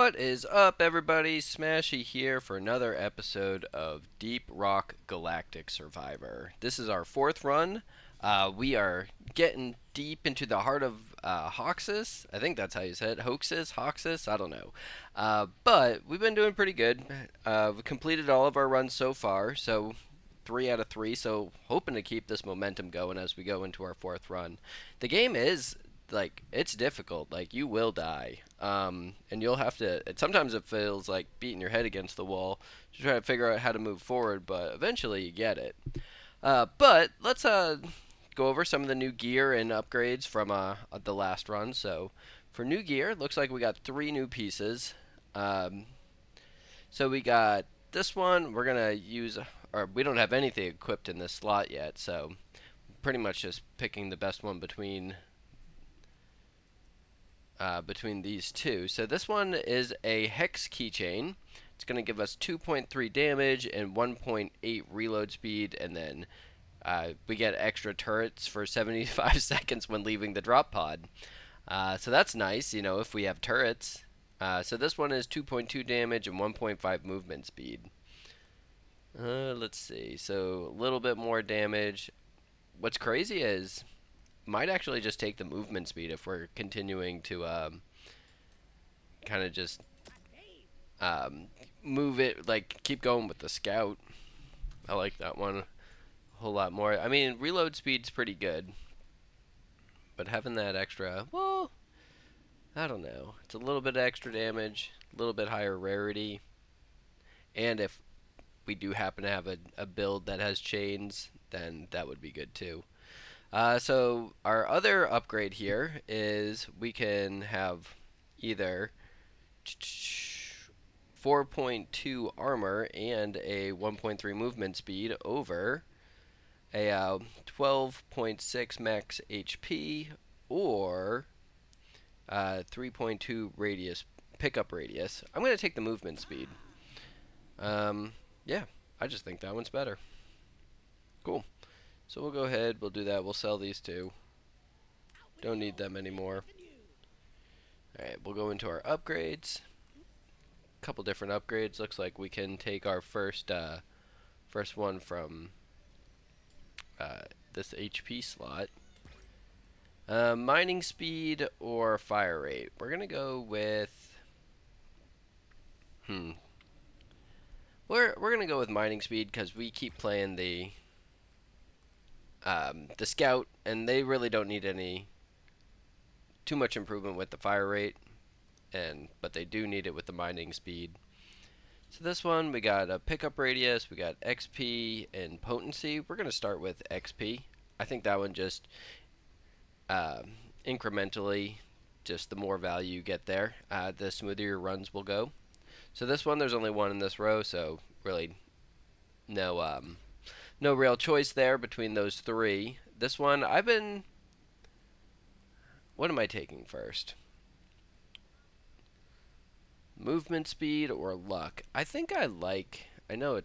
What is up, everybody? Smashy here for another episode of Deep Rock Galactic Survivor. This is our fourth run. We are getting deep into the heart of Hoxus. I think that's how you say it. Hoaxus? Hoxus? I don't know. But we've been doing pretty good. We've completed all of our runs so far, so 3 out of 3. So hoping to keep this momentum going as we go into our fourth run. The game is like it's difficult. Like you will die, and you'll have to. Sometimes it feels like beating your head against the wall to try to figure out how to move forward. But eventually you get it. But let's go over some of the new gear and upgrades from the last run. So for new gear, looks like we got 3 new pieces. Um, so we got this one. We're gonna use, or we don't have anything equipped in this slot yet. So pretty much just picking the best one between these two. So this one is a Hex keychain. It's going to give us 2.3 damage and 1.8 reload speed, and then we get extra turrets for 75 seconds when leaving the drop pod. So that's nice, you know, if we have turrets. So this one is 2.2 damage and 1.5 movement speed. Let's see. So a little bit more damage. What's crazy is might actually just take the movement speed if we're continuing to kind of just um, move it, like keep going with the scout. I like that one a whole lot more. I mean, reload speed's pretty good, but having that extra, well, I don't know. It's a little bit extra damage, a little bit higher rarity, and if we do happen to have a build that has chains, then that would be good too. So our other upgrade here is we can have either 4.2 armor and a 1.3 movement speed over a 12.6 max HP or 3.2 radius pickup radius. I'm going to take the movement speed. Um, yeah, I just think that one's better. Cool. So we'll go ahead, we'll do that. We'll sell these two. Don't need them anymore. Alright, we'll go into our upgrades. Couple different upgrades. Looks like we can take our first one from uh, this HP slot. Mining speed or fire rate. We're gonna go with hmm. We're gonna go with mining speed because we keep playing the scout, and they really don't need any too much improvement with the fire rate, and but they do need it with the mining speed. So this one we got a pickup radius, we got XP and potency. We're gonna start with XP. I think that one just uh, incrementally, just the more value you get there, the smoother your runs will go. So this one, there's only one in this row, so really no real choice there between those three. This one, what am I taking first? Movement speed or luck? I know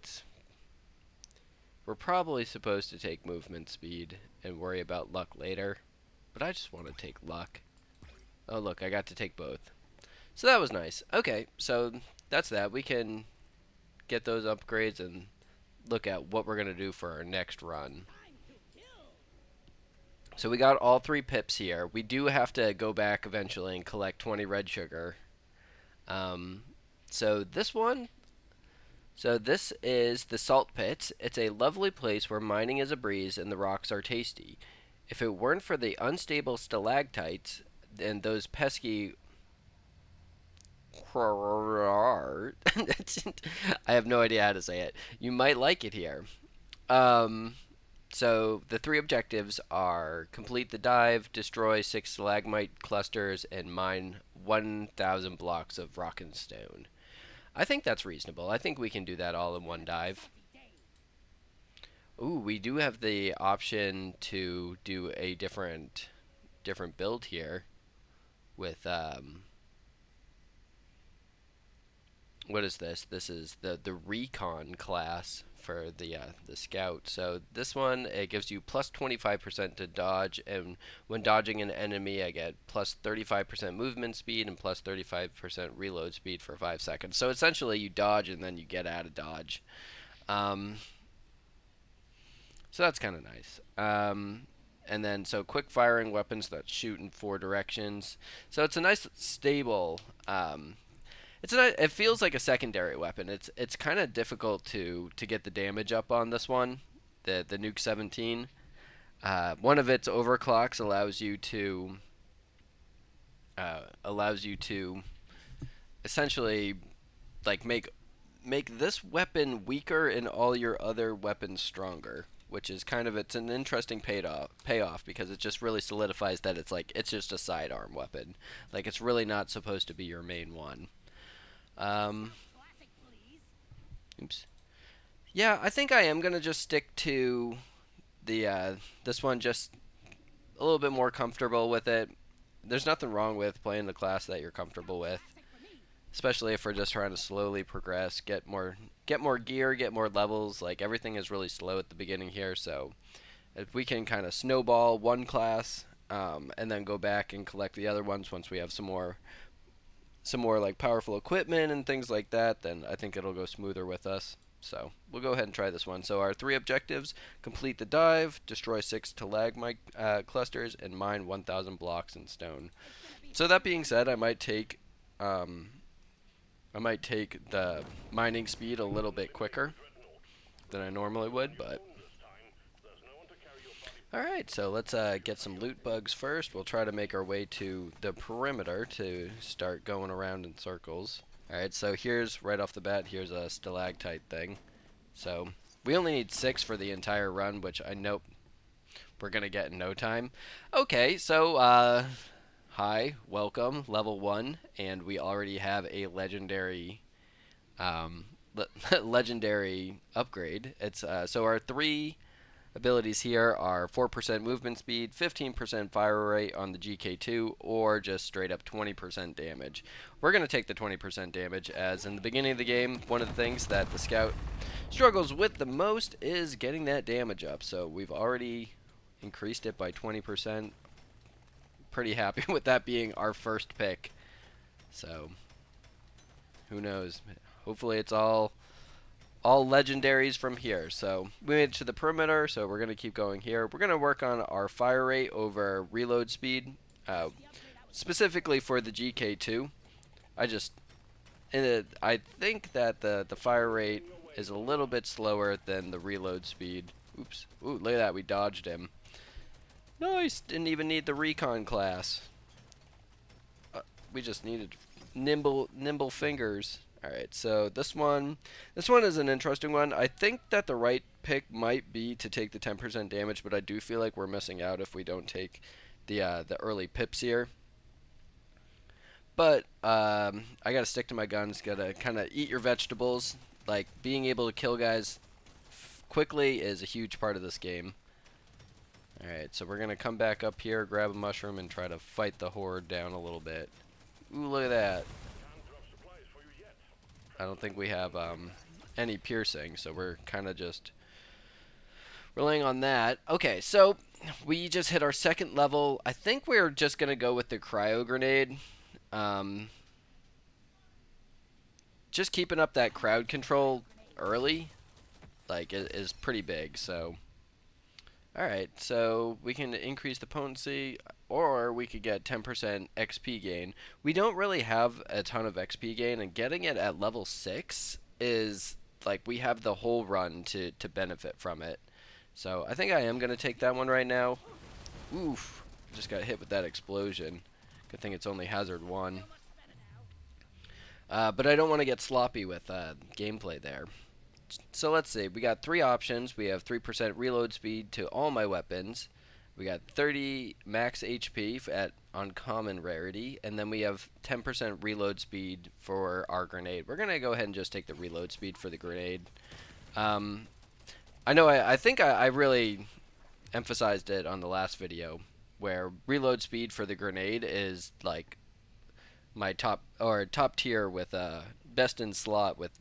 we're probably supposed to take movement speed and worry about luck later, but I just want to take luck. Oh look, I got to take both. So that was nice. Okay, so that's that. We can get those upgrades and look at what we're going to do for our next run. So we got all 3 pips here. We do have to go back eventually and collect 20 red sugar. Um, so this one, so this is the Salt Pits. It's a lovely place where mining is a breeze and the rocks are tasty. If it weren't for the unstable stalactites and those pesky I have no idea how to say it. You might like it here. Um, So the 3 objectives are complete the dive, destroy 6 stalagmite clusters, and mine 1,000 blocks of rock and stone. I think that's reasonable. I think we can do that all in one dive. Ooh, we do have the option to do a different build here with what is this? This is the recon class for the scout. So this one, it gives you plus 25% to dodge, and when dodging an enemy, I get plus 35% movement speed and plus 35% reload speed for 5 seconds. So essentially, you dodge and then you get out of dodge. Um, so that's kind of nice. And then so quick firing weapons that shoot in 4 directions. So it's a nice stable. It feels like a secondary weapon. It's kind of difficult to get the damage up on this one, the Nuke 17. One of its overclocks allows you to essentially like make this weapon weaker and all your other weapons stronger, which is it's an interesting payoff because it just really solidifies that it's just a sidearm weapon. Like it's really not supposed to be your main one. Um, oops. Yeah, I think I am gonna just stick to the this one, just a little bit more comfortable with it. There's nothing wrong with playing the class that you're comfortable with, especially if we're just trying to slowly progress, get more gear, get more levels. Like everything is really slow at the beginning here, so if we can kind of snowball one class and then go back and collect the other ones once we have some more like powerful equipment and things like that, then I think it'll go smoother with us. So we'll go ahead and try this one. So our 3 objectives: complete the dive, destroy 6 stalagmite clusters, and mine 1,000 blocks in stone. So that being said, um, I might take the mining speed a little bit quicker than I normally would, but alright, so let's get some loot bugs first. We'll try to make our way to the perimeter to start going around in circles. Alright, so here's, right off the bat, here's a stalactite thing. So, we only need 6 for the entire run, which I know we're going to get in no time. Okay, so, hi, welcome, level 1, and we already have a legendary, legendary upgrade. It's, so our 3 abilities here are 4% movement speed, 15% fire rate on the GK2, or just straight up 20% damage. We're going to take the 20% damage, as in the beginning of the game, one of the things that the scout struggles with the most is getting that damage up. So we've already increased it by 20%. Pretty happy with that being our first pick. So who knows? Hopefully it's all legendaries from here. So we made it to the perimeter, so we're going to keep going here. We're going to work on our fire rate over reload speed, specifically for the GK2. I think that the fire rate is a little bit slower than the reload speed. Oops. Ooh, look at that. We dodged him. Nice. Didn't even need the recon class. We just needed nimble fingers. Alright, so this one is an interesting one. I think that the right pick might be to take the 10% damage, but I do feel like we're missing out if we don't take the early pips here. But I gotta stick to my guns. Gotta kind of eat your vegetables. Like being able to kill guys quickly is a huge part of this game. Alright, so we're gonna come back up here, grab a mushroom, and try to fight the horde down a little bit. Ooh, look at that. I don't think we have any piercing, so we're kind of just relying on that. Okay, so we just hit our second level. I think we're just going to go with the cryo grenade. Just keeping up that crowd control early, like, is pretty big, so... Alright, so we can increase the potency, or we could get 10% XP gain. We don't really have a ton of XP gain, and getting it at level 6 is, like, we have the whole run to benefit from it. So I think I am going to take that one right now. Oof, just got hit with that explosion. Good thing it's only hazard 1. But I don't want to get sloppy with gameplay there. So let's see, we got 3 options. We have 3% reload speed to all my weapons. We got 30 max HP at uncommon rarity, and then we have 10% reload speed for our grenade. We're going to go ahead and just take the reload speed for the grenade. I know I think I really emphasized it on the last video, where reload speed for the grenade is like my top tier with best in slot with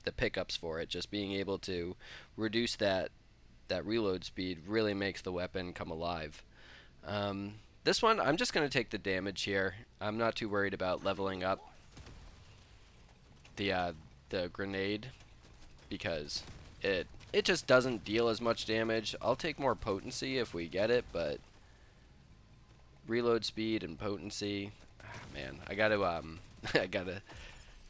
the pickups for it. Just being able to reduce that reload speed really makes the weapon come alive. Um, this one, I'm just going to take the damage here. I'm not too worried about leveling up the uh, the grenade because it just doesn't deal as much damage. I'll take more potency if we get it, but reload speed and potency, man, I got to I got to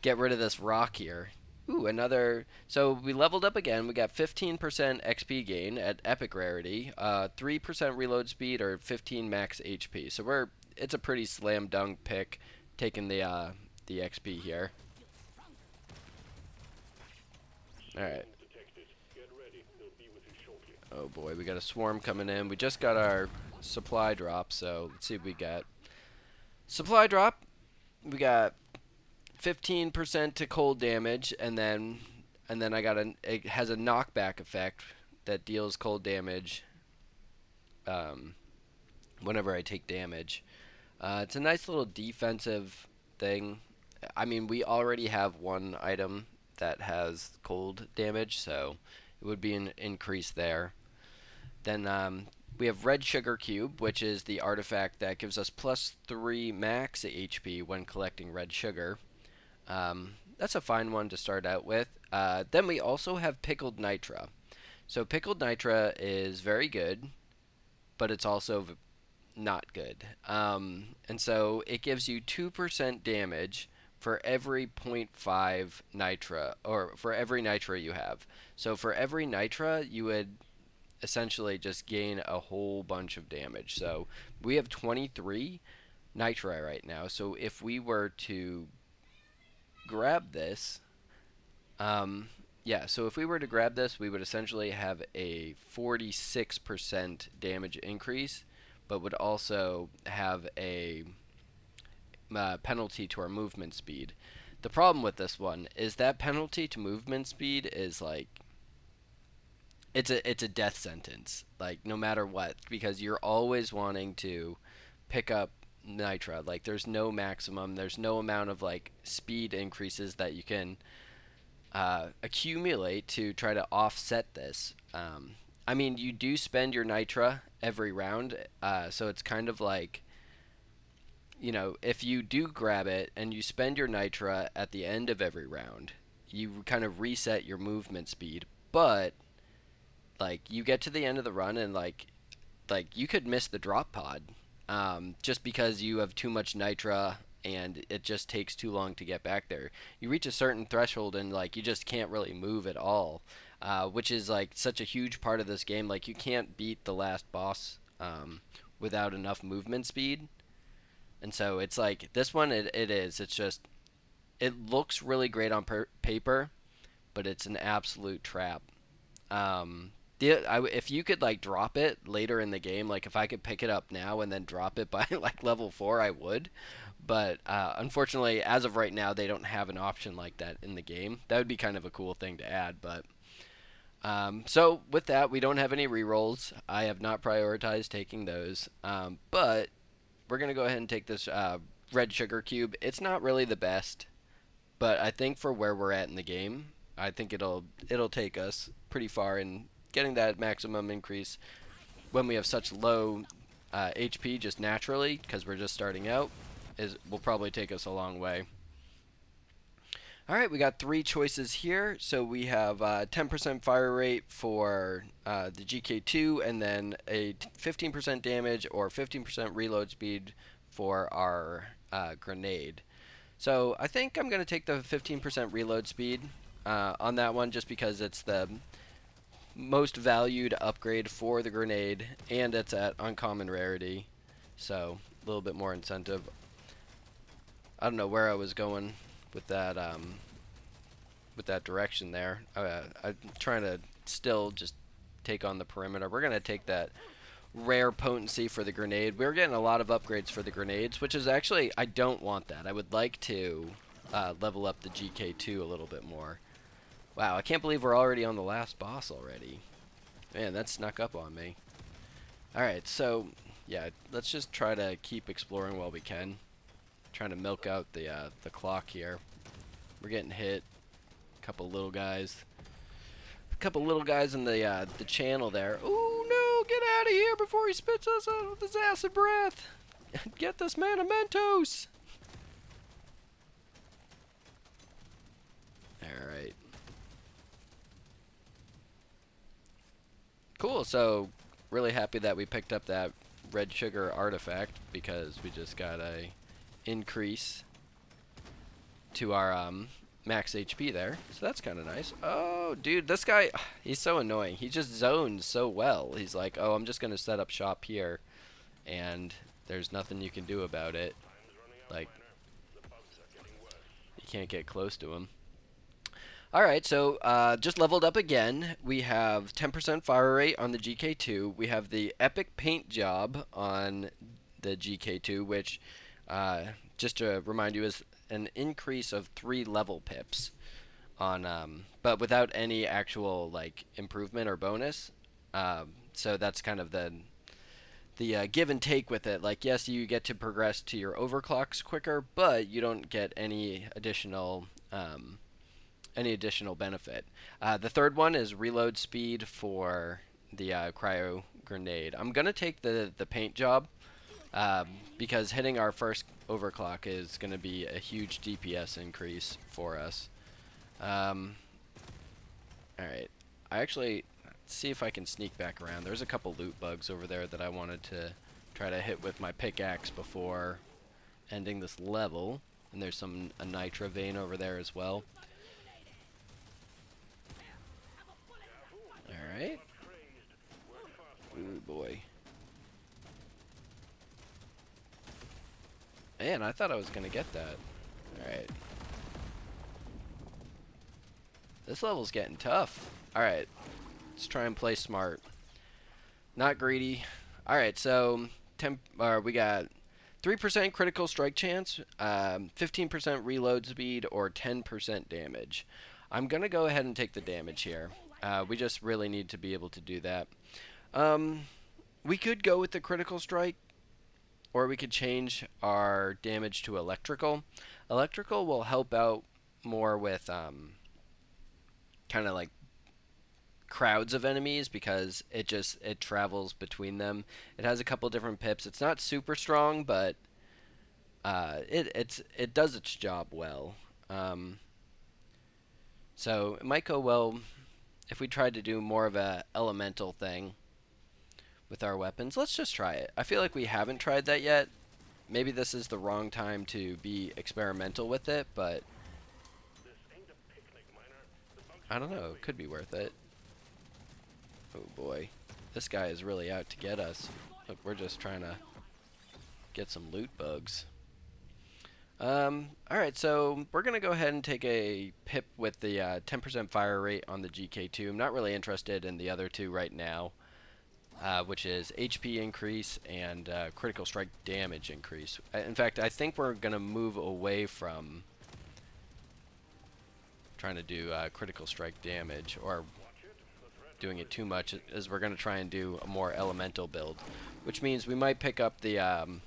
get rid of this rock here. Ooh, another. So we leveled up again. We got 15% XP gain at epic rarity, 3% reload speed, or 15 max HP. So it's a pretty slam dunk pick, taking the XP here. All right. Oh boy, we got a swarm coming in. We just got our supply drop, so let's see what we got. Supply drop. We got 15% to cold damage, and then it has a knockback effect that deals cold damage um, whenever I take damage. It's a nice little defensive thing. I mean, we already have one item that has cold damage, so it would be an increase there. Then we have Red Sugar Cube, which is the artifact that gives us +3 max HP when collecting red sugar. That's a fine one to start out with. Then we also have Pickled Nitra. So Pickled Nitra is very good, but it's also not good. And so it gives you 2% damage for every zero point 0.5 nitra, or for every nitra you have. So for every nitra, you would essentially just gain a whole bunch of damage. So we have 23 nitra right now. So if we were to grab this, um, yeah, so if we were to grab this, we would essentially have a 46% damage increase, but would also have a penalty to our movement speed. The problem with this one is that penalty to movement speed is like it's a death sentence, like no matter what, because you're always wanting to pick up nitra. Like there's no maximum, there's no amount of like speed increases that you can accumulate to try to offset this. I mean, you do spend your nitra every round, so it's kind of like, if you do grab it and you spend your nitra at the end of every round, you kind of reset your movement speed. But like you get to the end of the run and like you could miss the drop pod, just because you have too much nitra and it just takes too long to get back there. You reach a certain threshold and like you just can't really move at all, which is like such a huge part of this game. Like you can't beat the last boss without enough movement speed. And so it's like this one, it is. It's just, it looks really great on paper, but it's an absolute trap. Um, if you could like drop it later in the game, like if I could pick it up now and then drop it by like level 4, I would. But unfortunately, as of right now, they don't have an option like that in the game. That would be kind of a cool thing to add. But so with that, we don't have any rerolls. I have not prioritized taking those. But we're gonna go ahead and take this red sugar cube. It's not really the best, but I think for where we're at in the game, I think it'll take us pretty far in getting that maximum increase when we have such low HP just naturally, because we're just starting out, is will probably take us a long way. All right, we got 3 choices here. So we have 10% fire rate for the GK2, and then a 15% damage or 15% reload speed for our grenade. So I think I'm going to take the 15% reload speed on that one, just because it's the most valued upgrade for the grenade, and it's at uncommon rarity. So a little bit more incentive. I don't know where I was going with that direction there. I'm trying to still just take on the perimeter. We're going to take that rare potency for the grenade. We're getting a lot of upgrades for the grenades, which is actually, I don't want that. I would like to level up the GK2 a little bit more. Wow, I can't believe we're already on the last boss already. Man, that snuck up on me. Alright, so, yeah, let's just try to keep exploring while we can. Trying to milk out the clock here. We're getting hit. A couple little guys. A couple little guys in the channel there. Oh no! Get out of here before he spits us out with his acid breath. Get this man a Mentos. All right. Cool. So really happy that we picked up that red sugar artifact because we just got a increase to our max HP there. So that's kind of nice. Oh, dude, this guy, he's so annoying. He just zones so well. He's like, oh, I'm just going to set up shop here, and there's nothing you can do about it. Like, you can't get close to him. Alright, so just leveled up again. We have 10% fire rate on the GK2. We have the epic paint job on the GK2, which, just to remind you, is an increase of 3 level pips on, but without any actual like improvement or bonus. So that's kind of the give and take with it. Like, yes, you get to progress to your overclocks quicker, but you don't get any additional benefit. The third one is reload speed for the cryo grenade. I'm gonna take the paint job because hitting our first overclock is gonna be a huge DPS increase for us. All right, I actually see if I can sneak back around. There's a couple loot bugs over there that I wanted to try to hit with my pickaxe before ending this level, and there's a nitra vein over there as well. Alright. Ooh, boy. Man, I thought I was going to get that. Alright. This level's getting tough. Alright. Let's try and play smart. Not greedy. Alright, so we got 3% critical strike chance, 15% reload speed, or 10% damage. I'm going to go ahead and take the damage here. We just really need to be able to do that. We could go with the critical strike, or we could change our damage to electrical. Electrical will help out more with kind of like crowds of enemies because it travels between them. It has a couple different pips. It's not super strong, but it does its job well. So it might go well if we tried to do more of a elemental thing with our weapons. Let's just try it. I feel like we haven't tried that yet. Maybe this is the wrong time to be experimental with it, but I don't know. It could be worth it. Oh boy. This guy is really out to get us. Look, we're just trying to get some loot bugs. Alright, so we're going to go ahead and take a pip with the 10% fire rate on the GK2. I'm not really interested in the other two right now, which is HP increase and critical strike damage increase. In fact, I think we're going to move away from trying to do critical strike damage or doing it too much, as we're going to try and do a more elemental build, which means we might pick up the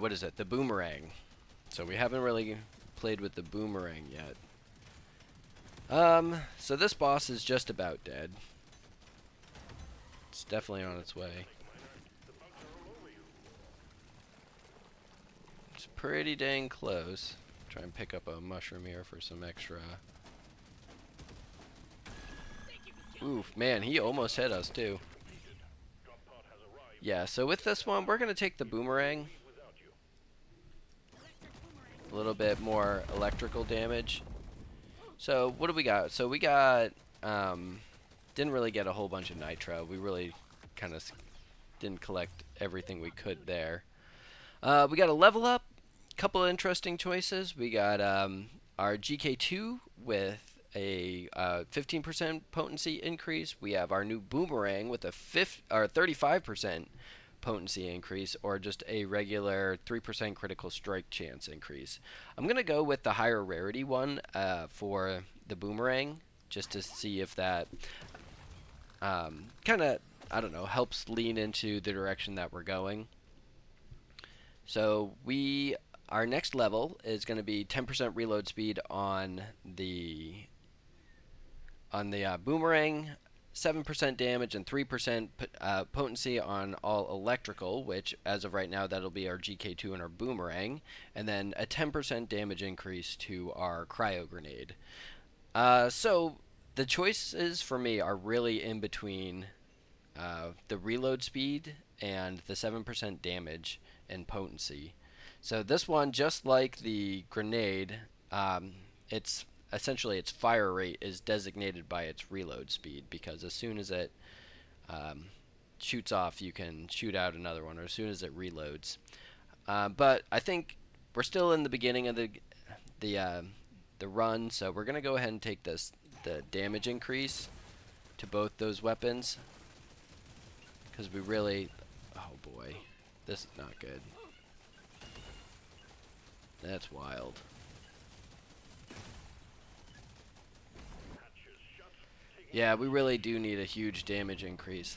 what is it? The boomerang. So we haven't really played with the boomerang yet. So this boss is just about dead. It's definitely on its way. It's pretty dang close. Try and pick up a mushroom here for some extra. Oof, man, he almost hit us too. Yeah, so with this one, we're going to take the boomerang. A little bit more electrical damage. So what do we got? So we got didn't really get a whole bunch of nitro. We really kind of didn't collect everything we could there. We got a level up, couple of interesting choices. We got our GK2 with a 15% potency increase. We have our new boomerang with a 35% potency increase, or just a regular 3% critical strike chance increase. I'm going to go with the higher rarity one for the boomerang, just to see if that kind of, I don't know, helps lean into the direction that we're going. So our next level is going to be 10% reload speed on the boomerang, 7% damage, and 3% potency on all electrical, which as of right now that'll be our GK2 and our boomerang, and then a 10% damage increase to our cryo grenade. So the choices for me are really in between the reload speed and the 7% damage and potency. So this one, just like the grenade, it's essentially its fire rate is designated by its reload speed, because as soon as it um, shoots off, you can shoot out another one, or as soon as it reloads. But I think we're still in the beginning of the uh, the run, so we're gonna go ahead and take the damage increase to both those weapons, because we really, oh boy, this is not good. That's wild. Yeah, we really do need a huge damage increase.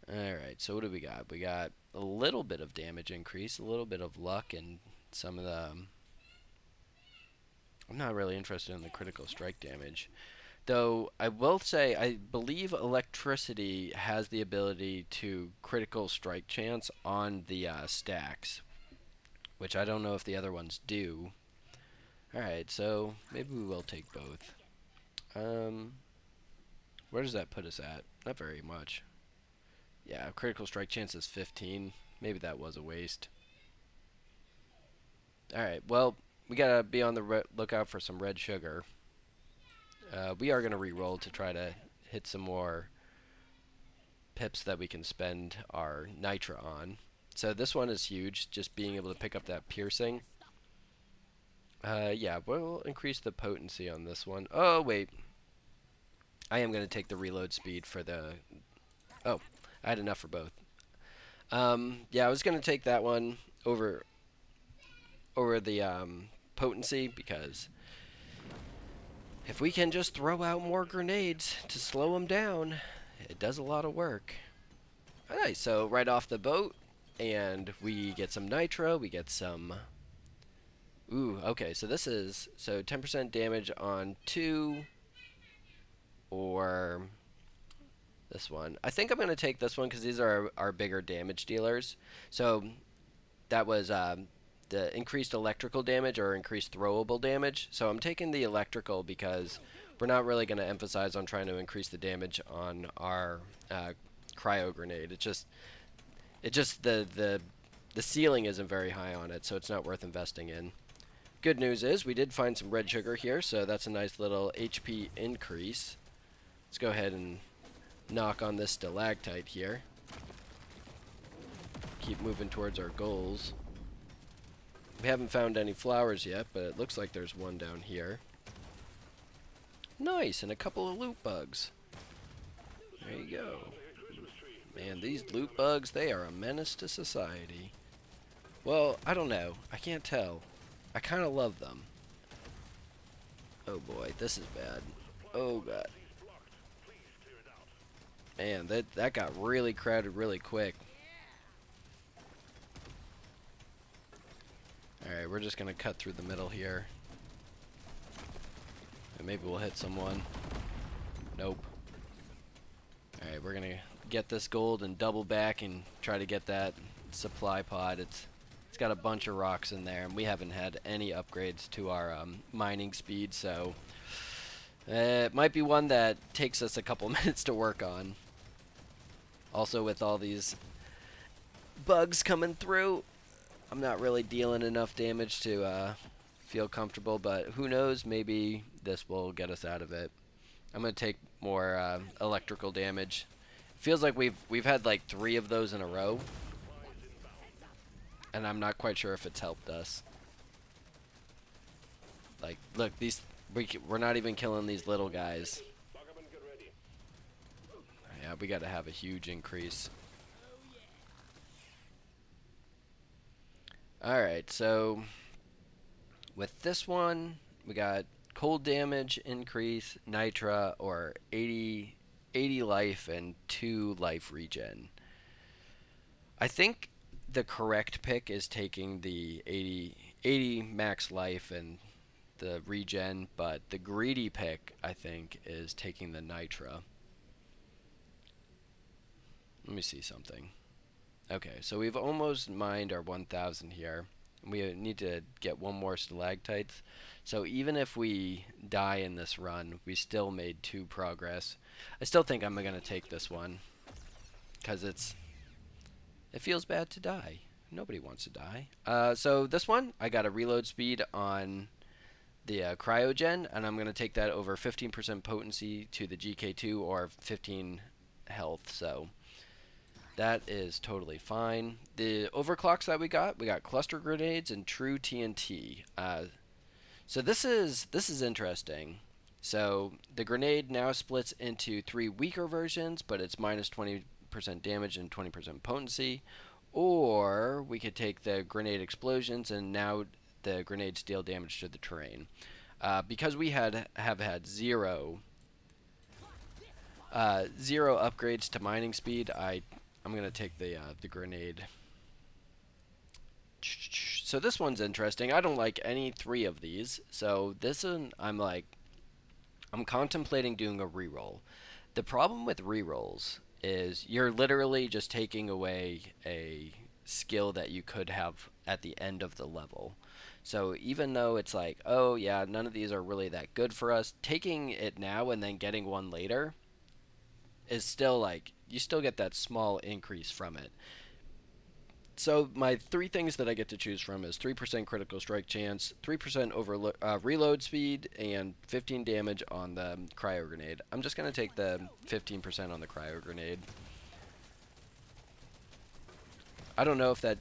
Alright, so what do we got? We got a little bit of damage increase, a little bit of luck, and some of the... I'm not really interested in the critical strike damage. Though, I will say, I believe electricity has the ability to critical strike chance on the stacks, which I don't know if the other ones do. Alright, so maybe we will take both. Um, where does that put us at? Not very much. Yeah, critical strike chance is 15. Maybe that was a waste. Alright, well, we gotta be on the lookout for some red sugar. We are gonna re-roll to try to hit some more pips that we can spend our nitra on. So this one is huge, just being able to pick up that piercing. Yeah, we'll increase the potency on this one. Oh, wait. I am gonna take the reload speed for the... Oh, I had enough for both. Yeah, I was gonna take that one over the potency, because if we can just throw out more grenades to slow them down, it does a lot of work. Alright, so right off the boat, and we get some nitro, we get some... Ooh, okay, so this is... So 10% damage on 2, or this one. I think I'm going to take this one because these are our bigger damage dealers. So that was the increased electrical damage or increased throwable damage. So I'm taking the electrical because we're not really going to emphasize on trying to increase the damage on our cryo grenade. It just the ceiling isn't very high on it, so it's not worth investing in. Good news is we did find some red sugar here, so that's a nice little HP increase. Let's go ahead and knock on this stalactite here. Keep moving towards our goals. We haven't found any flowers yet, but it looks like there's one down here. Nice, and a couple of loot bugs. There you go. Man, these loot bugs, they are a menace to society. Well, I don't know. I can't tell. I kind of love them. Oh boy, this is bad. Oh god. Man, that got really crowded really quick. Alright, we're just gonna cut through the middle here. And maybe we'll hit someone. Nope. Alright, we're gonna get this gold and double back and try to get that supply pod. It's got a bunch of rocks in there, and we haven't had any upgrades to our mining speed, so it might be one that takes us a couple minutes to work on. Also, with all these bugs coming through, I'm not really dealing enough damage to feel comfortable, but who knows, maybe this will get us out of it. I'm going to take more electrical damage. Feels like we've had like 3 of those in a row, and I'm not quite sure if it's helped us. Like, look, we're not even killing these little guys. Yeah, we got to have a huge increase. Alright, so with this one, we got cold damage increase, nitra, or 80 life and 2 life regen. I think the correct pick is taking the 80 max life and the regen, but the greedy pick, I think, is taking the Nitra. Let me see something. Okay, so we've almost mined our 1,000 here. We need to get one more stalactites. So even if we die in this run, we still made 2 progress. I still think I'm going to take this one because it feels bad to die. Nobody wants to die. So this one, I got a reload speed on the cryogen, and I'm going to take that over 15% potency to the GK2 or 15 health. So that is totally fine. The overclocks that we got cluster grenades and true TNT. So this is interesting. So the grenade now splits into 3 weaker versions, but it's minus 20% damage and 20% potency. Or we could take the grenade explosions, and now the grenades deal damage to the terrain. Because we have had zero upgrades to mining speed, I'm gonna take the grenade. So this one's interesting. I don't like any 3 of these. So this one, I'm contemplating doing a reroll. The problem with rerolls is you're literally just taking away a skill that you could have at the end of the level. So even though it's like, oh yeah, none of these are really that good for us, taking it now and then getting one later is still like, you still get that small increase from it. So my 3 things that I get to choose from is 3% critical strike chance, 3% reload speed, and 15 damage on the cryo grenade. I'm just going to take the 15% on the cryo grenade. I don't know if that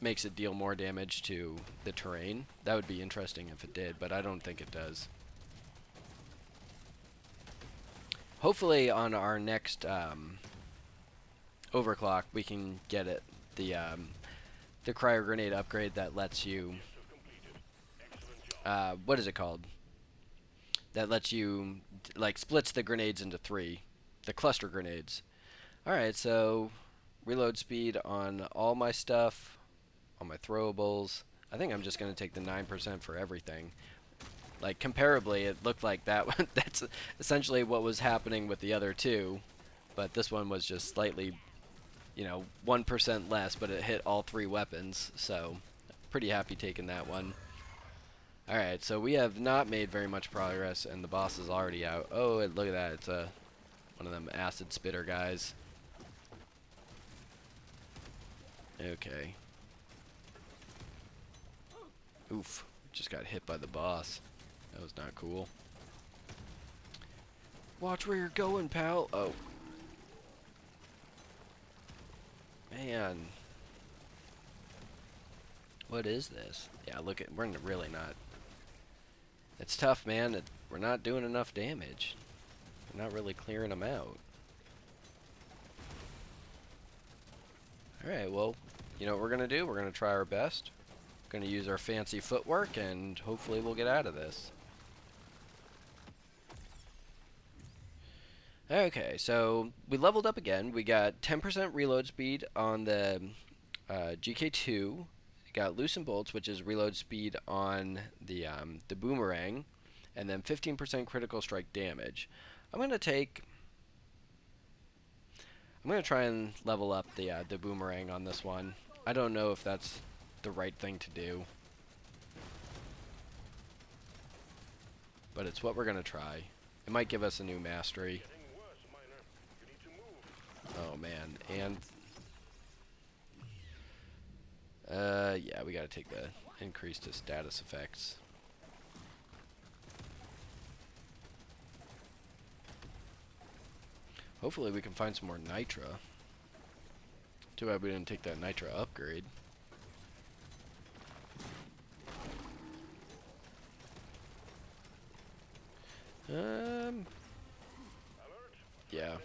makes it deal more damage to the terrain. That would be interesting if it did, but I don't think it does. Hopefully on our next overclock we can get it the cryo grenade upgrade that lets you what is it called? That lets you like splits the grenades into 3, the cluster grenades. All right, so reload speed on all my stuff, on my throwables. I think I'm just gonna take the 9% for everything. Like comparably, it looked like that's essentially what was happening with the other 2, but this one was just slightly, 1% less, but it hit all 3 weapons. So pretty happy taking that one. Alright, so we have not made very much progress, and the boss is already out. Oh, look at that. It's one of them acid spitter guys. Okay. Oof. Just got hit by the boss. That was not cool. Watch where you're going, pal. Oh. Man. What is this? Yeah, look at... We're really not... It's tough, man. We're not doing enough damage. We're not really clearing them out. Alright, well, you know what we're going to do? We're going to try our best. We're going to use our fancy footwork, and hopefully we'll get out of this. Okay, so we leveled up again. We got 10% reload speed on the GK2. Got Loosen Bolts, which is reload speed on the boomerang, and then 15% critical strike damage. I'm gonna try and level up the boomerang on this one. I don't know if that's the right thing to do, but it's what we're gonna try. It might give us a new mastery. Oh man, and yeah, we gotta take the increase to status effects. Hopefully we can find some more Nitra. Too bad we didn't take that Nitra upgrade. Yeah.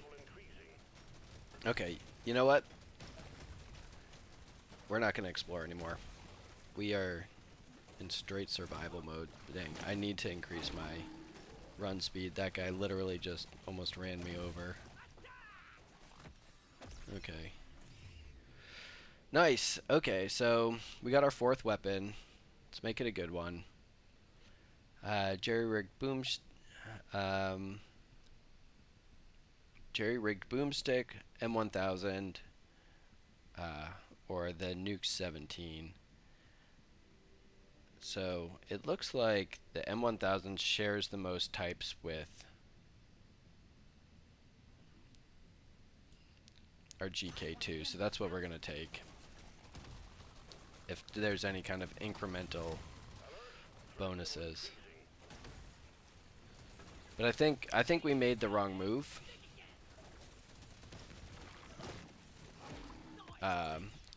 Okay, you know what? We're not gonna explore anymore. We are in straight survival mode. Dang, I need to increase my run speed. That guy literally just almost ran me over. Okay. Nice. Okay, so we got our fourth weapon. Let's make it a good one. Jerry-rigged um, jerry-rigged boomstick, M1000, uh, or the Nuke 17. So it looks like the M1000 shares the most types with our GK2, so that's what we're going to take. If there's any kind of incremental bonuses. But I think we made the wrong move.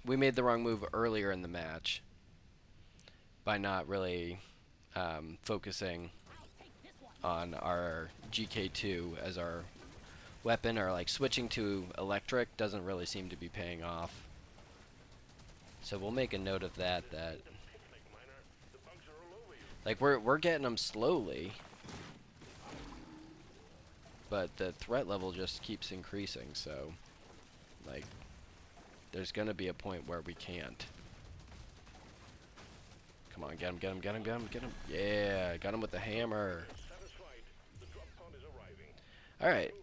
We made the wrong move earlier in the match by not really focusing on our GK2 as our weapon, or like switching to electric doesn't really seem to be paying off. So we'll make a note of that, like we're getting them slowly, but the threat level just keeps increasing, so like there's gonna be a point where we can't. Come on, get him, get him, get him, get him, get him. Yeah, got him with the hammer. Alright,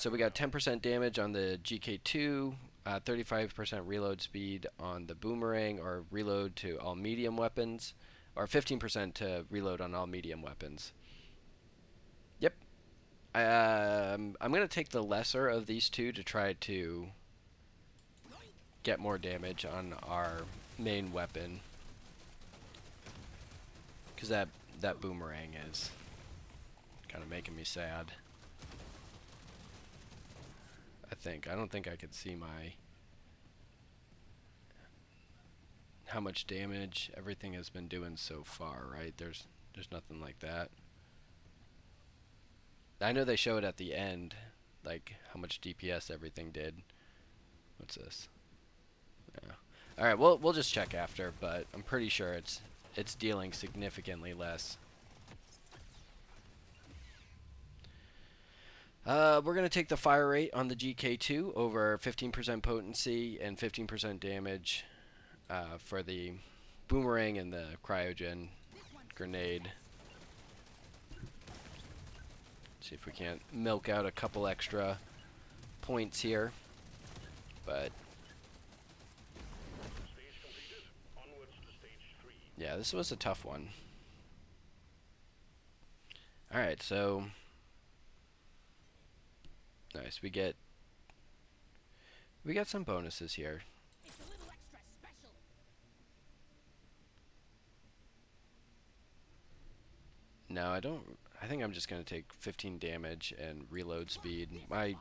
so we got 10% damage on the GK2, 35% reload speed on the boomerang, or reload to all medium weapons, or 15% to reload on all medium weapons. Yep. I'm going to take the lesser of these two to try to get more damage on our main weapon, because that boomerang is kind of making me sad. I don't think I could see how much damage everything has been doing so far, right? There's nothing like that. I know they show it at the end, like how much DPS everything did. What's this? Yeah. All right, we'll just check after, but I'm pretty sure it's dealing significantly less. We're going to take the fire rate on the GK2 over 15% potency and 15% damage for the boomerang and the cryogen grenade. See if we can't milk out a couple extra points here. But yeah, this was a tough one. Alright, so nice. We get some bonuses here. No, I don't. I think I'm just going to take 15 damage and reload speed. My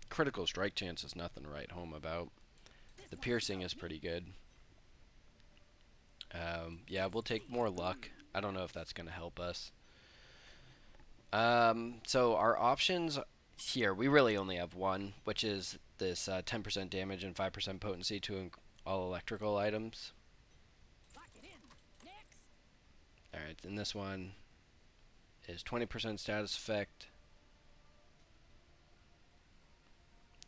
critical strike chance is nothing to write home about. The piercing is pretty good. Yeah, we'll take more luck. I don't know if that's going to help us. So our options here, we really only have one, which is this 10% damage and 5% potency to all electrical items. Alright, and this one is 20% status effect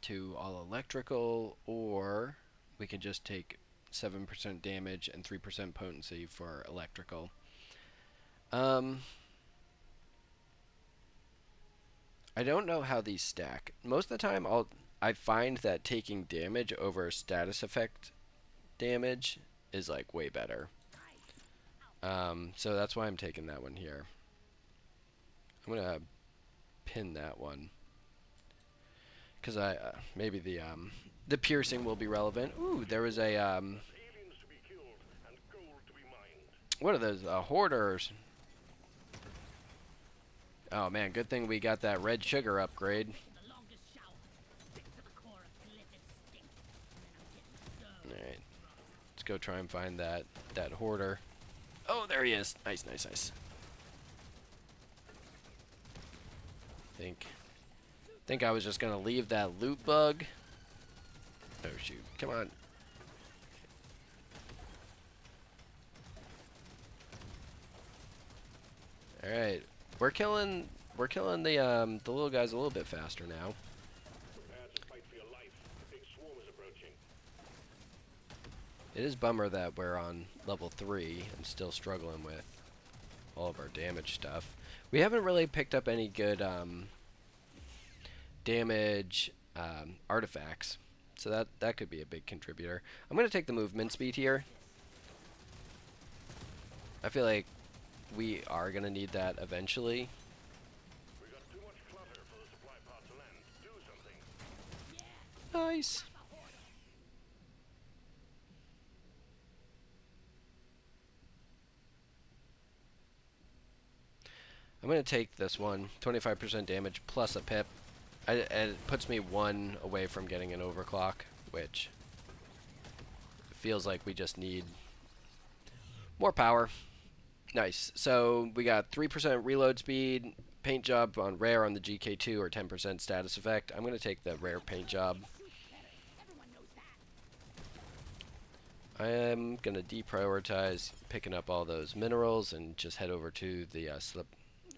to all electrical, or we could just take 7% damage and 3% potency for electrical. I don't know how these stack. Most of the time I find that taking damage over status effect damage is like way better. So that's why I'm taking that one here. I'm gonna pin that one because maybe the piercing will be relevant. Ooh, there was a what are those hoarders? Oh man, good thing we got that red sugar upgrade. Alright. Let's go try and find that hoarder. Oh, there he is. Nice, nice, nice. Think I was just gonna leave that loot bug. Oh shoot. Come on. Alright. We're killing the little guys a little bit faster now. It is bummer that we're on level 3 and still struggling with all of our damage stuff. We haven't really picked up any good damage artifacts, so that could be a big contributor. I'm going to take the movement speed here. I feel like we are going to need that eventually. We got too much clutter for the supply pod to land. Do something. Nice. I'm going to take this one. 25% damage plus a pip. And it puts me 1 away from getting an overclock, which feels like we just need more power. Nice. So we got 3% reload speed, paint job on rare on the GK2, or 10% status effect. I'm going to take the rare paint job. I am going to deprioritize picking up all those minerals and just head over to the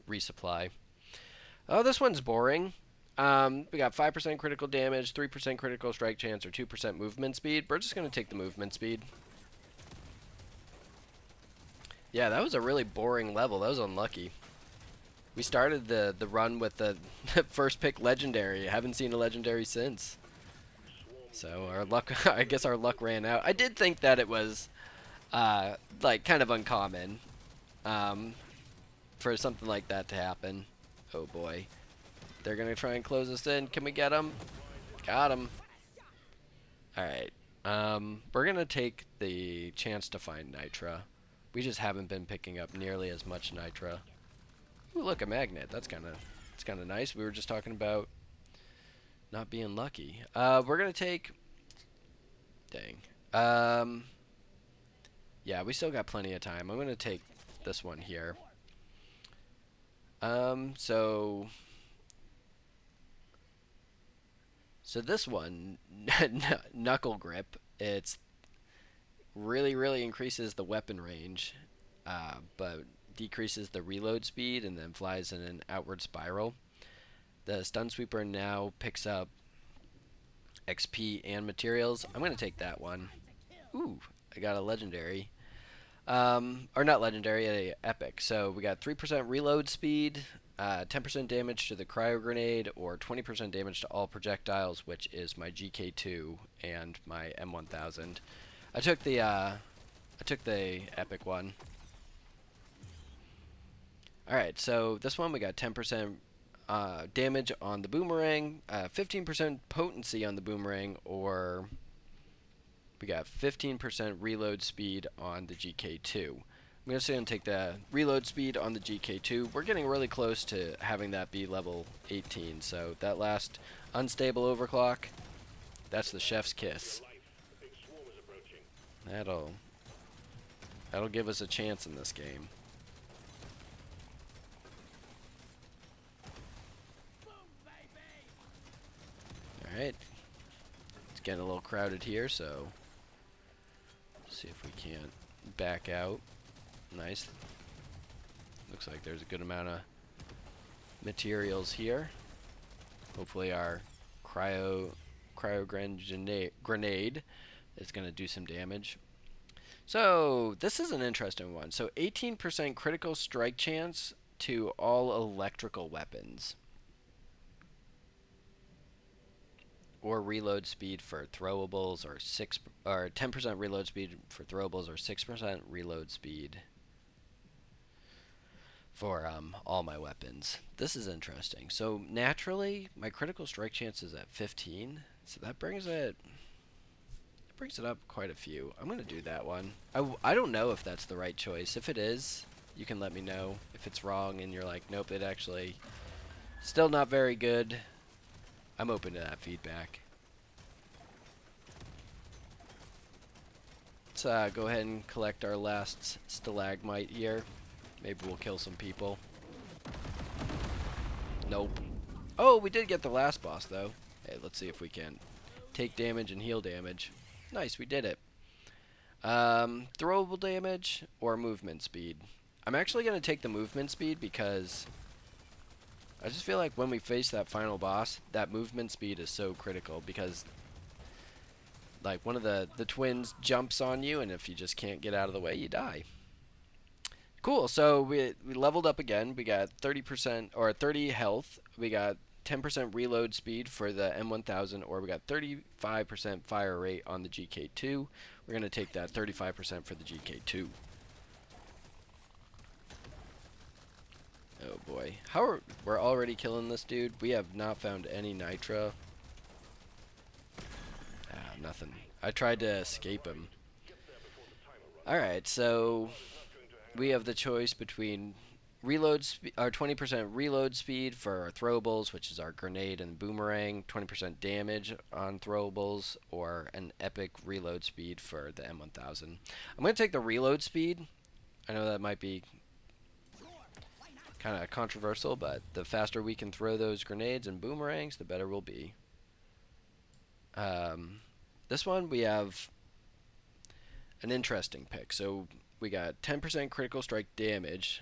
resupply. Oh, this one's boring. We got 5% critical damage, 3% critical strike chance, or 2% movement speed. We're just going to take the movement speed. Yeah, that was a really boring level. That was unlucky. We started the run with the first pick legendary. I haven't seen a legendary since. So our luck, I guess our luck ran out. I did think that it was like kind of uncommon for something like that to happen. Oh boy. They're going to try and close us in. Can we get them? Got them. Alright. We're going to take the chance to find Nitra. We just haven't been picking up nearly as much Nitra. Ooh, look, a magnet. It's kind of nice. We were just talking about not being lucky. We're going to take... Dang. Yeah, we still got plenty of time. I'm going to take this one here. So this one, Knuckle Grip, it's really increases the weapon range, but decreases the reload speed and then flies in an outward spiral. The Stun Sweeper now picks up XP and materials. I'm going to take that one. Ooh, I got a legendary. Or not legendary, a epic. So we got 3% reload speed, 10% damage to the cryo grenade, or 20% damage to all projectiles, which is my GK2 and my M1000. I took the epic one. Alright, so this one we got 10% damage on the boomerang, 15% potency on the boomerang, or we got 15% reload speed on the GK2. I'm just going to take the reload speed on the GK2. We're getting really close to having that be level 18, so that last unstable overclock, that's the chef's kiss. That'll give us a chance in this game. Alright. It's getting a little crowded here, so see if we can't back out. Nice. Looks like there's a good amount of materials here. Hopefully our cryo grenade is going to do some damage. So this is an interesting one. So 18% critical strike chance to all electrical weapons, or reload speed for throwables, or 10% reload speed for throwables, or 6% reload speed for all my weapons. This is interesting. So naturally, my critical strike chance is at 15, so that brings it up quite a few. I'm going to do that one. I don't know if that's the right choice. If it is, you can let me know. If it's wrong and you're like, nope, it actually still not very good, I'm open to that feedback. Let's go ahead and collect our last stalagmite here. Maybe we'll kill some people. Nope. Oh, we did get the last boss, though. Hey, let's see if we can take damage and heal damage. Nice, we did it. Throwable damage or movement speed. I'm actually going to take the movement speed because I just feel like when we face that final boss, that movement speed is so critical because like one of the twins jumps on you, and if you just can't get out of the way, you die. Cool. So we leveled up again. We got 30% or 30 health. We got 10% reload speed for the M1000, or we got 35% fire rate on the GK2. We're gonna take that 35% for the GK2. Oh boy, we're already killing this dude? We have not found any nitra. Ah, nothing. I tried to escape him. Alright, so we have the choice between our 20% reload speed for our throwables, which is our grenade and boomerang, 20% damage on throwables, or an epic reload speed for the M1000. I'm going to take the reload speed. I know that might be kind of controversial, but the faster we can throw those grenades and boomerangs, the better we'll be. This one we have an interesting pick. So we got 10% critical strike damage,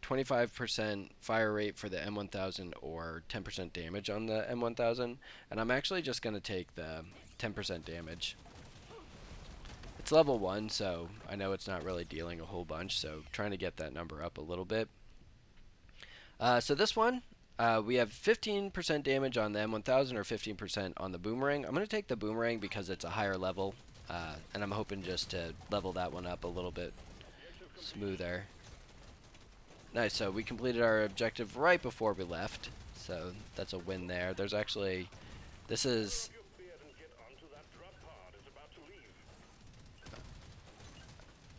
25% fire rate for the M1000, or 10% damage on the M1000, and I'm actually just going to take the 10% damage. It's level 1, so I know it's not really dealing a whole bunch, so trying to get that number up a little bit. So this one, we have 15% damage on the M1000 or 15% on the boomerang. I'm going to take the boomerang because it's a higher level, and I'm hoping just to level that one up a little bit smoother. Nice, so we completed our objective right before we left, so that's a win there. There's actually, this is...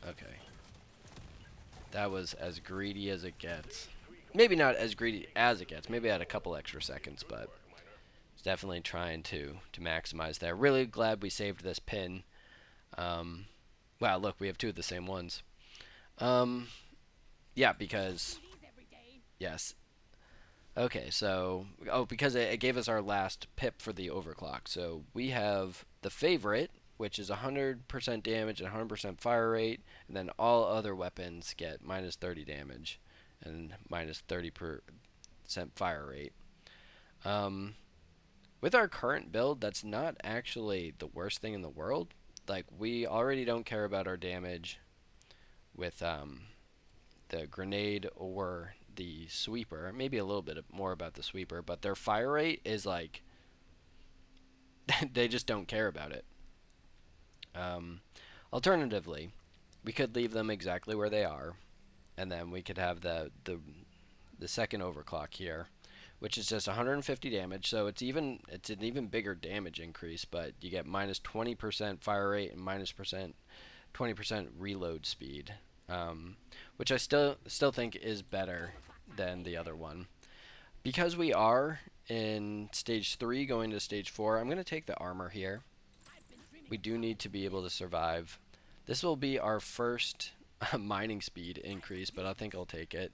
Okay. That was as greedy as it gets. Maybe not as greedy as it gets. Maybe I had a couple extra seconds, but it's definitely trying to maximize there. Really glad we saved this pin. Wow, look, we have two of the same ones. Yeah, because... Yes. Okay, so... Oh, because it gave us our last pip for the overclock. So we have the favorite, which is 100% damage and 100% fire rate, and then all other weapons get minus 30 damage and minus 30% fire rate. With our current build, that's not actually the worst thing in the world. Like, we already don't care about our damage with the grenade or the sweeper. Maybe a little bit more about the sweeper, but their fire rate is like they just don't care about it. Alternatively, we could leave them exactly where they are, and then we could have the second overclock here, which is just 150 damage. So it's an even bigger damage increase, but you get minus 20% fire rate and minus 20% reload speed, which I still think is better than the other one. Because we are in stage 3 going to stage 4, I'm going to take the armor here. We do need to be able to survive. This will be our first mining speed increase, but I think I'll take it.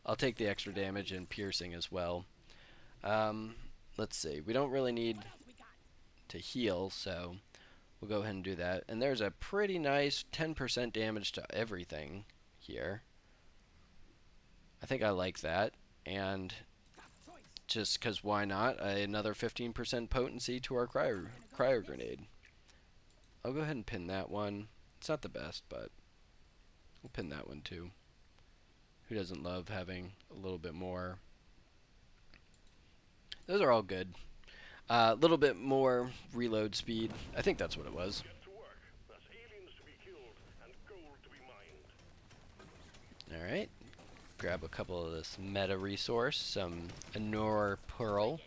I'll take the extra damage and piercing as well. Let's see. We don't really need to heal, so we'll go ahead and do that. And there's a pretty nice 10% damage to everything here. I think I like that. And just because why not? Another 15% potency to our cryo grenade. I'll go ahead and pin that one. It's not the best, but we'll pin that one too. Who doesn't love having a little bit more? Those are all good. A little bit more reload speed. I think that's what it was. Alright. Grab a couple of this meta resource. Some Anor Pearl.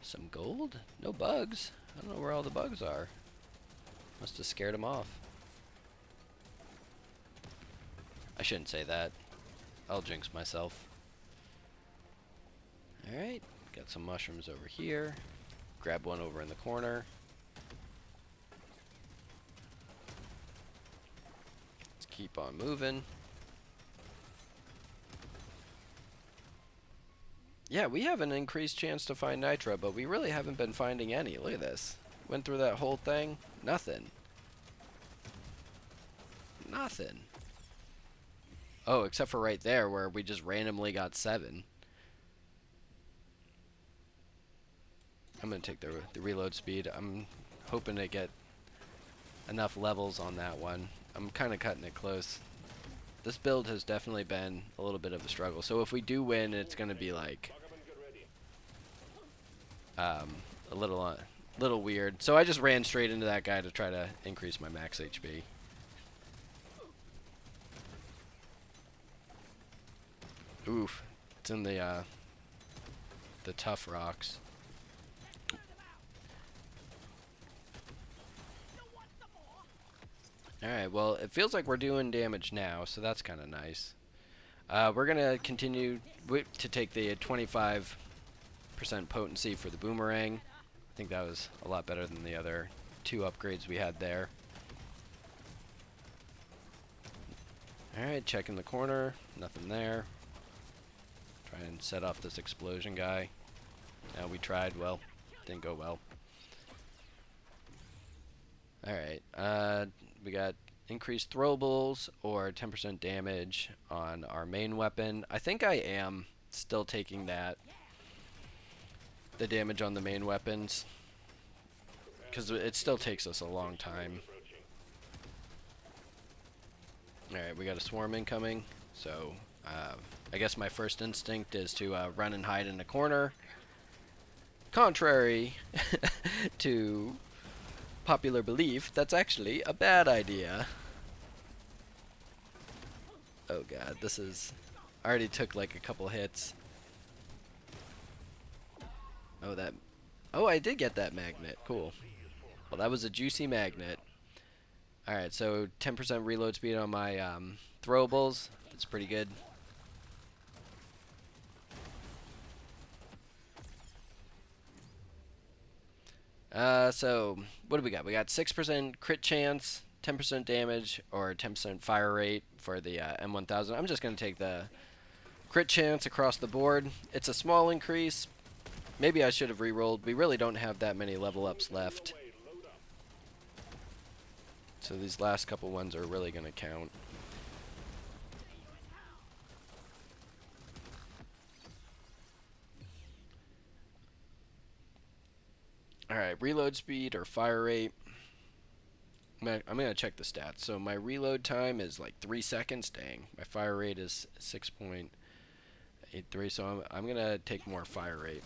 Some gold? No bugs. I don't know where all the bugs are. Must have scared them off. I shouldn't say that. I'll jinx myself. Alright, got some mushrooms over here. Grab one over in the corner. Let's keep on moving. Yeah, we have an increased chance to find nitra, but we really haven't been finding any. Look at this. Went through that whole thing. Nothing. Nothing. Oh, except for right there where we just randomly got 7. I'm going to take the reload speed. I'm hoping to get enough levels on that one. I'm kind of cutting it close. This build has definitely been a little bit of a struggle. So if we do win, it's going to be like a little weird. So I just ran straight into that guy to try to increase my max HP. Oof, it's in the tough rocks. Alright, well, it feels like we're doing damage now, so that's kind of nice. We're going to continue to take the 25% potency for the boomerang. I think that was a lot better than the other 2 upgrades we had there. Alright, checking the corner. Nothing there. Try and set off this explosion guy. We tried, well, didn't go well. Alright, we got increased throwables or 10% damage on our main weapon. I think I am still taking that, the damage on the main weapons, because it still takes us a long time. Alright, we got a swarm incoming, so I guess my first instinct is to run and hide in a corner. Contrary to popular belief, that's actually a bad idea. Oh god, this is... I already took like a couple hits. Oh, that... Oh, I did get that magnet. Cool. Well, that was a juicy magnet. Alright, so 10% reload speed on my throwables. That's pretty good. So, what do we got? We got 6% crit chance, 10% damage, or 10% fire rate for the M1000. I'm just going to take the crit chance across the board. It's a small increase. Maybe I should have re-rolled. We really don't have that many level ups left. So these last couple ones are really going to count. Alright, reload speed or fire rate. I'm going to check the stats. So my reload time is like 3 seconds. Dang. My fire rate is 6.83. So I'm going to take more fire rate.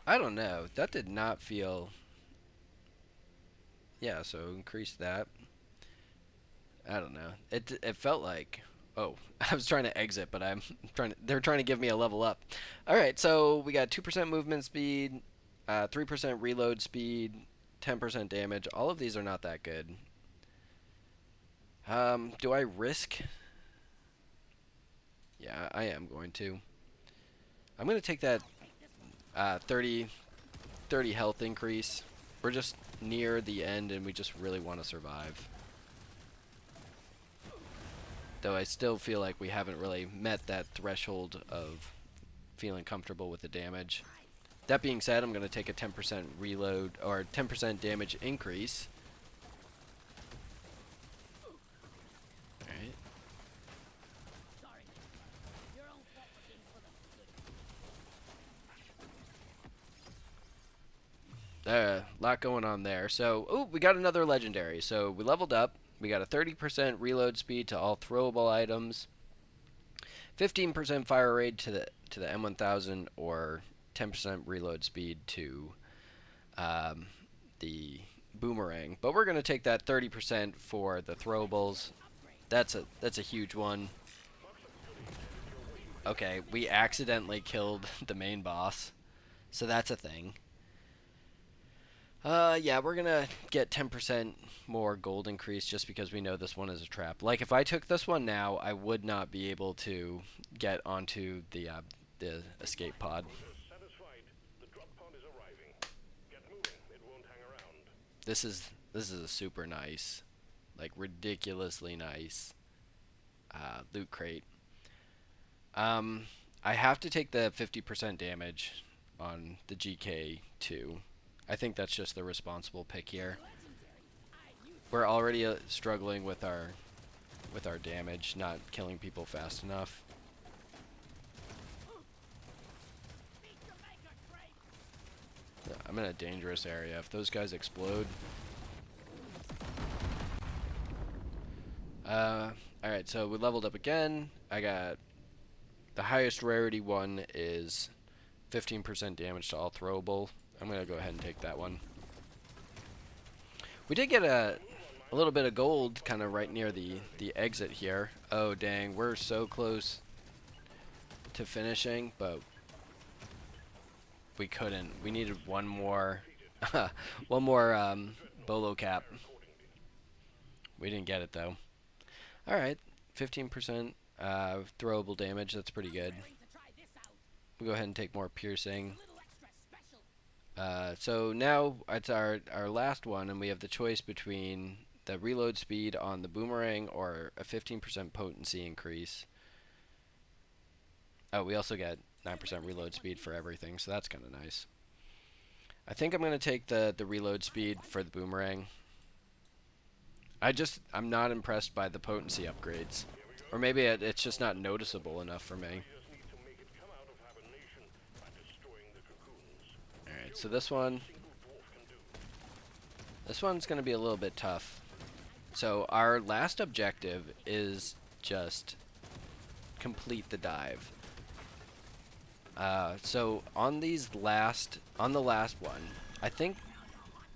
I don't know. That did not feel... Yeah, so increase that. I don't know. It felt like... Oh, I was trying to exit, but they're trying to give me a level up. All right, so we got 2% movement speed, 3% reload speed, 10% damage. All of these are not that good. Do I risk? Yeah, I am going to. I'm going to take that 30 health increase. We're just near the end, and we just really want to survive. Though I still feel like we haven't really met that threshold of feeling comfortable with the damage. That being said, I'm going to take a 10% reload or 10% damage increase. Alright. A lot going on there. So, oh, we got another legendary. So we leveled up. We got a 30% reload speed to all throwable items, 15% fire rate to the M1000, or 10% reload speed to the boomerang. But we're gonna take that 30% for the throwables. That's a huge one. Okay, we accidentally killed the main boss, so that's a thing. Yeah, we're gonna get 10% more gold increase just because we know this one is a trap. Like, if I took this one now, I would not be able to get onto the escape pod. Satisfied. The drop pod is arriving. Get moving. It won't hang around. This is a super nice, like ridiculously nice loot crate. Um, I have to take the 50% damage on the GK2. I think that's just the responsible pick here. We're already struggling with our damage, not killing people fast enough. I'm in a dangerous area. If those guys explode... Alright, so we leveled up again. I got... The highest rarity one is 15% damage to all throwable. I'm going to go ahead and take that one. We did get a little bit of gold kind of right near the exit here. Oh, dang. We're so close to finishing, but we couldn't. We needed one more one more bolo cap. We didn't get it, though. Alright. 15% throwable damage. That's pretty good. We'll go ahead and take more piercing. So now it's our last one, and we have the choice between the reload speed on the boomerang or a 15% potency increase. Oh, we also get 9% reload speed for everything, so that's kind of nice. I think I'm going to take the reload speed for the boomerang. I'm not impressed by the potency upgrades. Or maybe it's just not noticeable enough for me. Alright, so this one's going to be a little bit tough. So our last objective is just complete the dive. So on the last one, I think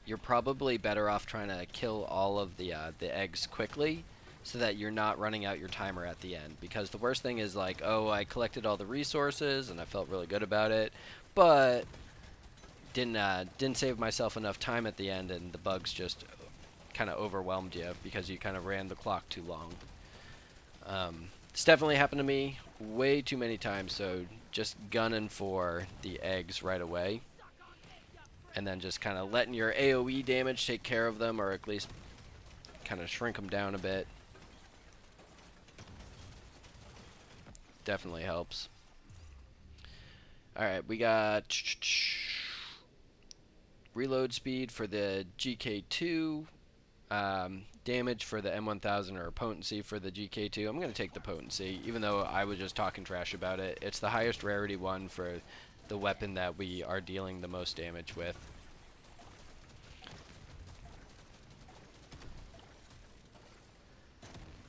you're probably better off trying to kill all of the eggs quickly, so that you're not running out your timer at the end. Because the worst thing is like, oh, I collected all the resources and I felt really good about it, but didn't save myself enough time at the end, and the bugs just kind of overwhelmed you because you kind of ran the clock too long. It's definitely happened to me way too many times, so just gunning for the eggs right away. And then just kind of letting your AoE damage take care of them, or at least kind of shrink them down a bit. Definitely helps. Alright, we got reload speed for the GK2, damage for the M1000, or potency for the GK2. I'm going to take the potency, even though I was just talking trash about it. It's the highest rarity one for the weapon that we are dealing the most damage with.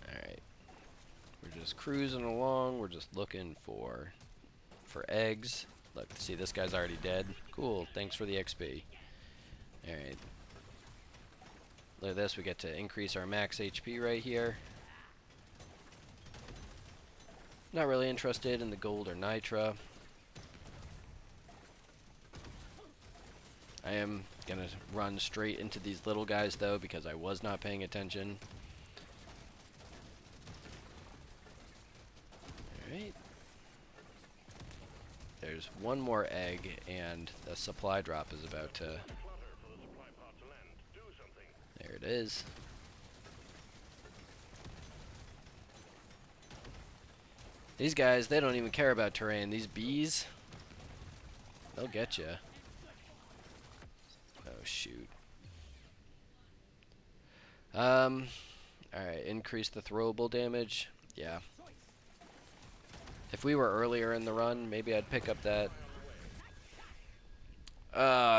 Alright. We're just cruising along. We're just looking for eggs. Look, see, this guy's already dead. Cool, thanks for the XP. Alright. Look at this, we get to increase our max HP right here. Not really interested in the gold or nitra. I am going to run straight into these little guys, though, because I was not paying attention. Alright. There's one more egg, and the supply drop is about to... There it is. These guys, they don't even care about terrain. These bees, they'll get you. Oh, shoot. Alright, increase the throwable damage. Yeah. If we were earlier in the run, maybe I'd pick up that.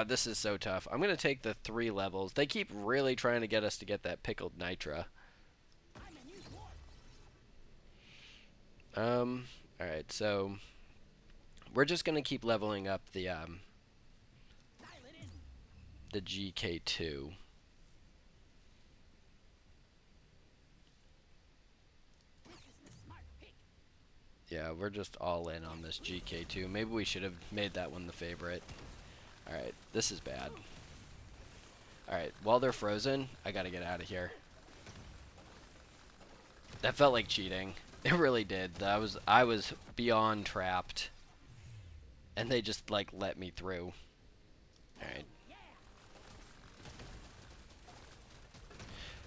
This is so tough. I'm going to take the 3 levels. They keep really trying to get us to get that pickled nitra. Alright, so we're just going to keep leveling up the GK2. Yeah, we're just all in on this GK2. Maybe we should have made that one the favorite. Alright, this is bad. Alright, while they're frozen, I gotta get out of here. That felt like cheating. It really did. I was beyond trapped. And they just, like, let me through.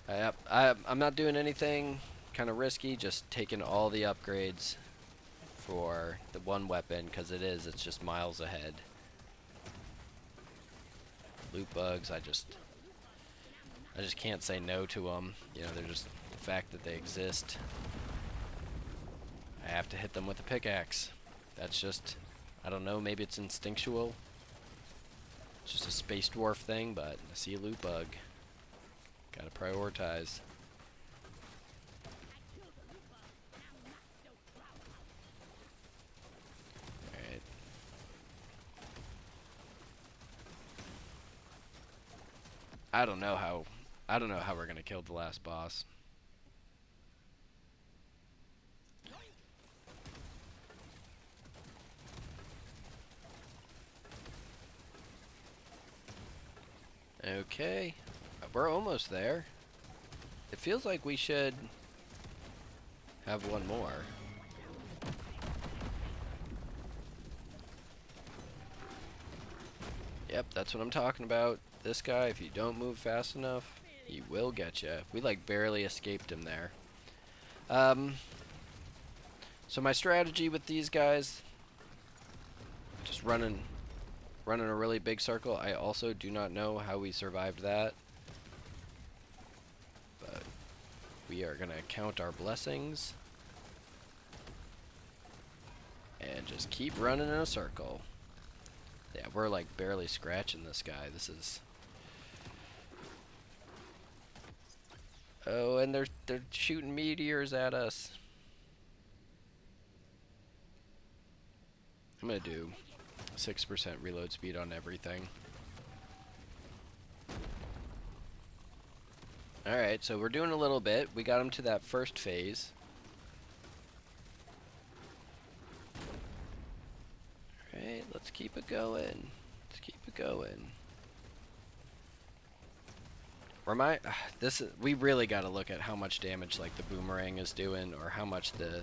Alright. I'm not doing anything kind of risky, just taking all the upgrades for the one weapon, because it's just miles ahead. Loot bugs, I just can't say no to them. You know, they're just the fact that they exist. I have to hit them with a pickaxe. That's just, I don't know, maybe it's instinctual. It's just a space dwarf thing, but I see a loot bug. Gotta prioritize. Alright. I don't know how we're gonna kill the last boss. Okay, we're almost there. It feels like we should have one more. Yep, that's what I'm talking about. This guy, if you don't move fast enough, he will get you. We like barely escaped him there. So my strategy with these guys, just running a really big circle. I also do not know how we survived that, but we are gonna count our blessings and just keep running in a circle. Yeah, we're like barely scratching this guy. This is... Oh, and they're shooting meteors at us. I'm gonna do 6% reload speed on everything. Alright, so we're doing a little bit. We got him to that first phase. Alright, let's keep it going. Let's keep it going. We really got to look at how much damage like the boomerang is doing, or how much the...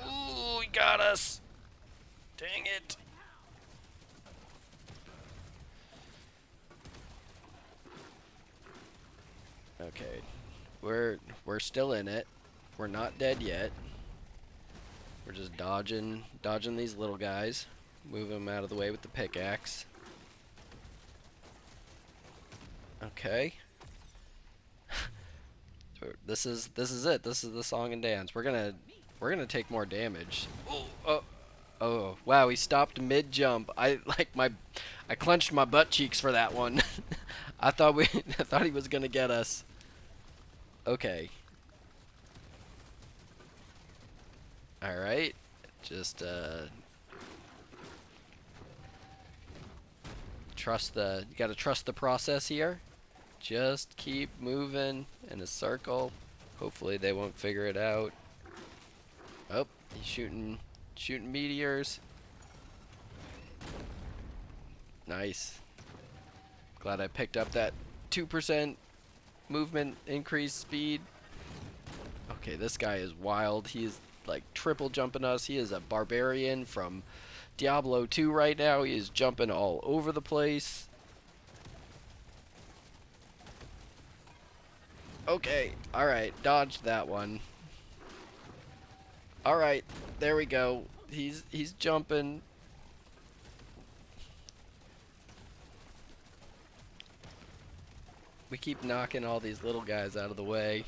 Ooh, he got us! Dang it! Okay, we're still in it. We're not dead yet. We're just dodging these little guys, moving them out of the way with the pickaxe. Okay. This is it. This is the song and dance. We're gonna take more damage. Oh, wow, he stopped mid jump. I clenched my butt cheeks for that one. I thought he was gonna get us. Okay. All right. Just you gotta trust the process here. Just keep moving in a circle. Hopefully they won't figure it out. Oh, he's shooting meteors. Nice. Glad I picked up that 2% movement increase speed. Okay, this guy is wild. He is like triple jumping us. He is a barbarian from Diablo 2 right now. He is jumping all over the place. Okay, alright, dodged that one. Alright, there we go. He's jumping. We keep knocking all these little guys out of the way.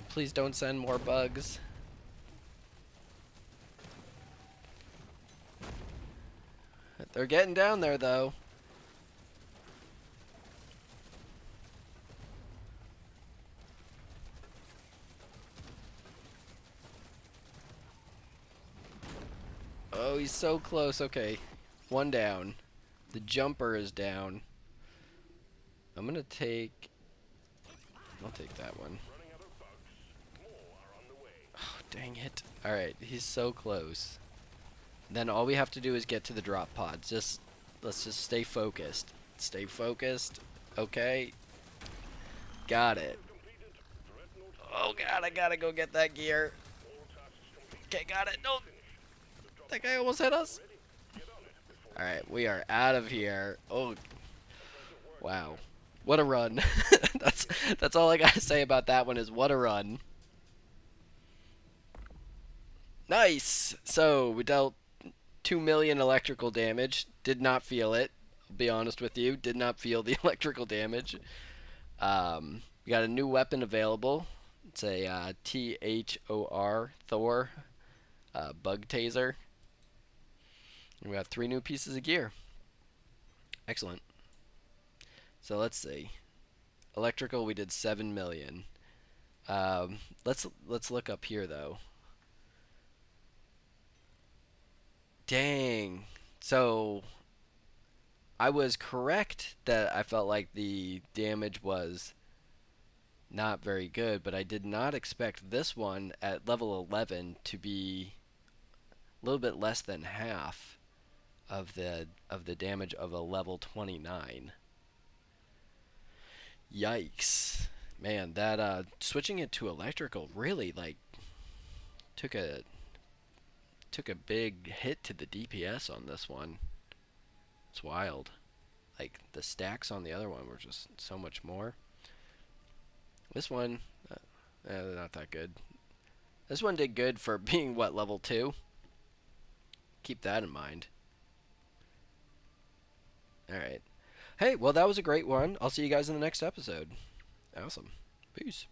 Please don't send more bugs. They're getting down there though. Oh, he's so close. Okay, one down. The jumper is down. I'll take that one. Oh, dang it. Alright, he's so close. Then all we have to do is get to the drop pods. Let's just stay focused. Stay focused. Okay. Got it. Oh god, I gotta go get that gear. Okay, got it. No. That guy almost hit us. Alright, we are out of here. Oh. Wow. What a run. That's all I gotta say about that one is what a run. Nice. So we dealt 2 million electrical damage. Did not feel it. be honest with you. Did not feel the electrical damage. We got a new weapon available. It's a THOR, Thor, bug taser. And we got 3 new pieces of gear. Excellent. So let's see. Electrical, we did 7 million. Let's look up here though. Dang. So I was correct that I felt like the damage was not very good, but I did not expect this one at level 11 to be a little bit less than half of the damage of a level 29. Yikes. Man, that switching it to electrical really like took a took a big hit to the DPS on this one. It's wild. Like the stacks on the other one were just so much more. This one, not that good. This one did good for being what, level 2? Keep that in mind. Alright. Hey, well, that was a great one. I'll see you guys in the next episode. Awesome. Peace.